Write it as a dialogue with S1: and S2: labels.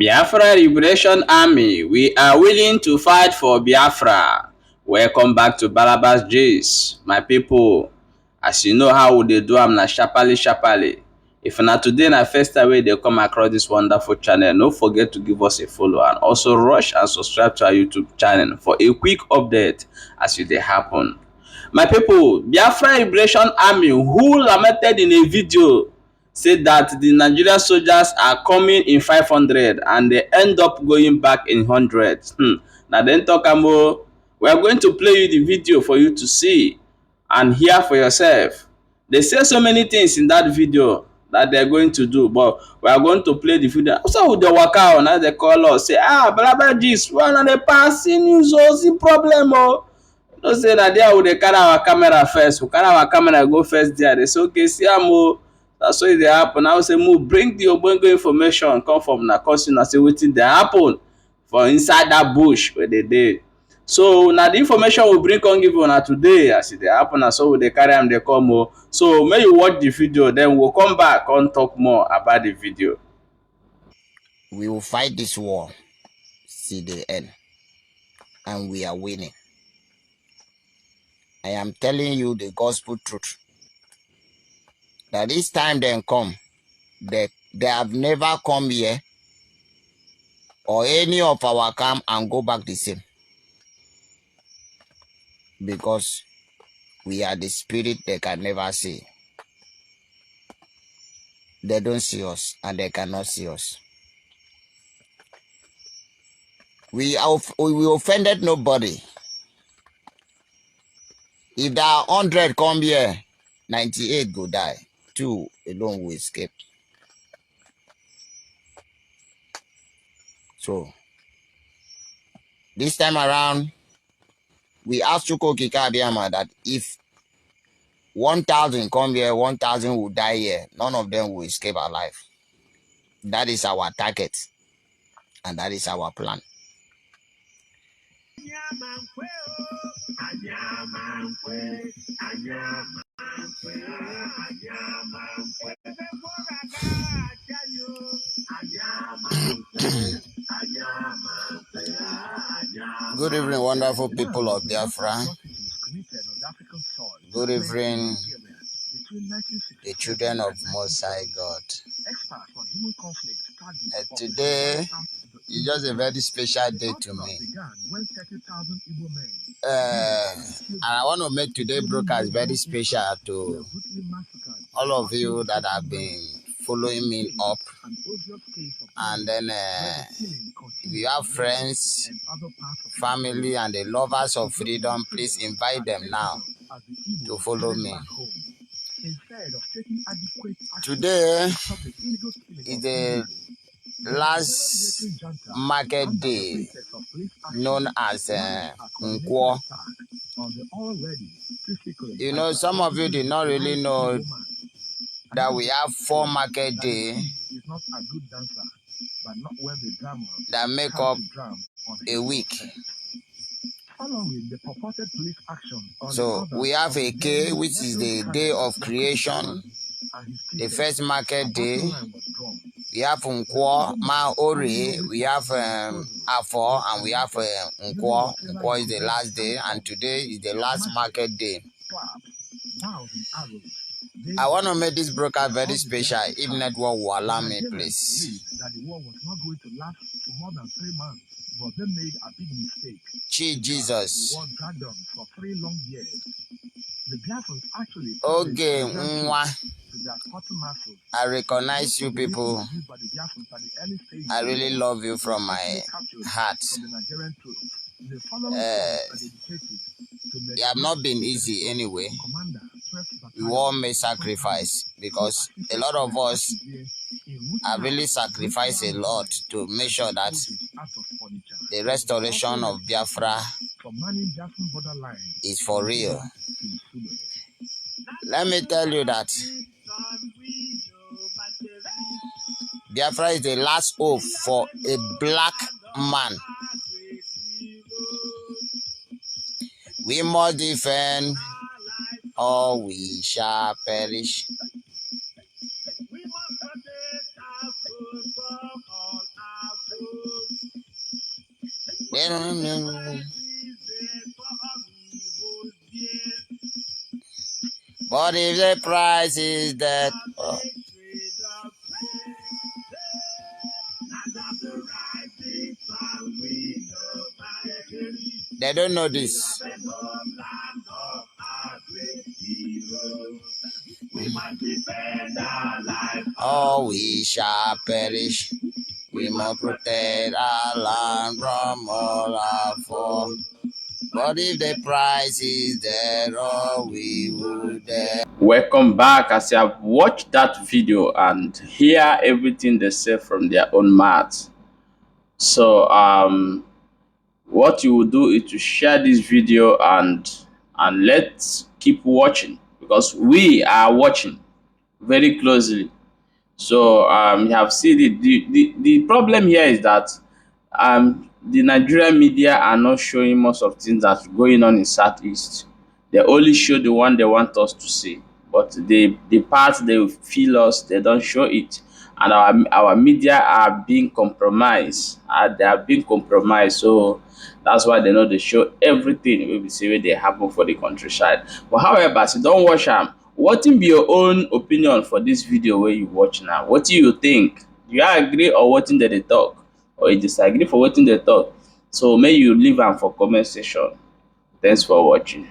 S1: Biafra Liberation Army, we are willing to fight for Biafra. Welcome back to Balabas Gist, my people. As you know how we dey do am na sharparly sharparly. If na today na first time wey dey come across this wonderful channel, no forget to give us a follow and also rush and subscribe to our YouTube channel for a quick update as e dey happen. My people, Biafra Liberation Army, who lamented in a video, said that the Nigerian soldiers are coming in 500 and they end up going back in hundreds. Now then talk about, we are going to play you the video for you to see and hear for yourself. They say so many things in that video that they're going to do, but we are going to play the video. Also with the waka on as they call us, say, Balaba Gist, we are not a passing news, the problem, oh. No say that there we dey carry our camera first. We carry our camera go first there. They say, okay, see am o. That's why dey happen. I say, move, bring the ogbonge information come from na cause una say wetin dey happen for inside that bush where they dey. So na the information we bring come give una today as e dey happen, na so we dey carry am dey come o. So make you watch the video, then we'll come back and talk more about the video.
S2: We will fight this war till the end, and we are winning. I am telling you the gospel truth. That this time they come, they have never come here or any of our camp and go back the same. Because we are the spirit they can never see. They don't see us and they cannot see us. We offended nobody. If there are 100 come here, 98 go die. 2 alone will escape. So, this time around, we asked Chuko Kikabiama that if 1,000 come here, 1,000 will die here. None of them will escape alive. That is our target. And that is our plan. Good evening, wonderful people of Biafra. Good evening, the children of Most High God. Today is just a very special day to me. And I want to make today's broadcast very special to all of you that have been following me up. And then if you have friends, family, and the lovers of freedom, please invite them now to follow me. Today is the last market day known as Nkwo. You know, some of you did not really know that we have 4 market days that make up a week. So we have a K, which is the day of creation, the first market day. We have Nkwo, Maori, we have Afo, and we have Nkwo. Nkwo is the last day, and today is the last market day. I want to make this broadcast very special, if network will allow me, please. Jesus. Okay, I recognize you people. I really love you from my heart. It have not been easy anyway. We all made sacrifice because a lot of us have really sacrificed a lot to make sure that the restoration of Biafra is for real. Let me tell you that Biafra is the last hope for a black man. We must defend or we shall perish. They don't know. But if the price is that, they don't know this. Oh, we shall perish. We must protect our land from all our foe. But if the price is there, oh, we would there.
S1: Welcome back. As you have watched that video and hear everything they say from their own mouth. So what you will do is to share this video and let's keep watching, because we are watching very closely. So you have seen it. The problem here is that the Nigerian media are not showing most of things that's going on in Southeast. They only show the one they want us to see, but the part they feel us, they don't show it. And our media are being compromised. They are being compromised. So that's why they know they show everything wey be say wey dey happen for the countryside. But however, as you don watch am, wetin be your own opinion for this video wey you watch now? Wetin you think? Do you agree or wetin dem dey talk? Or you disagree for wetin dem talk? So make you leave am for comment section. Thanks for watching.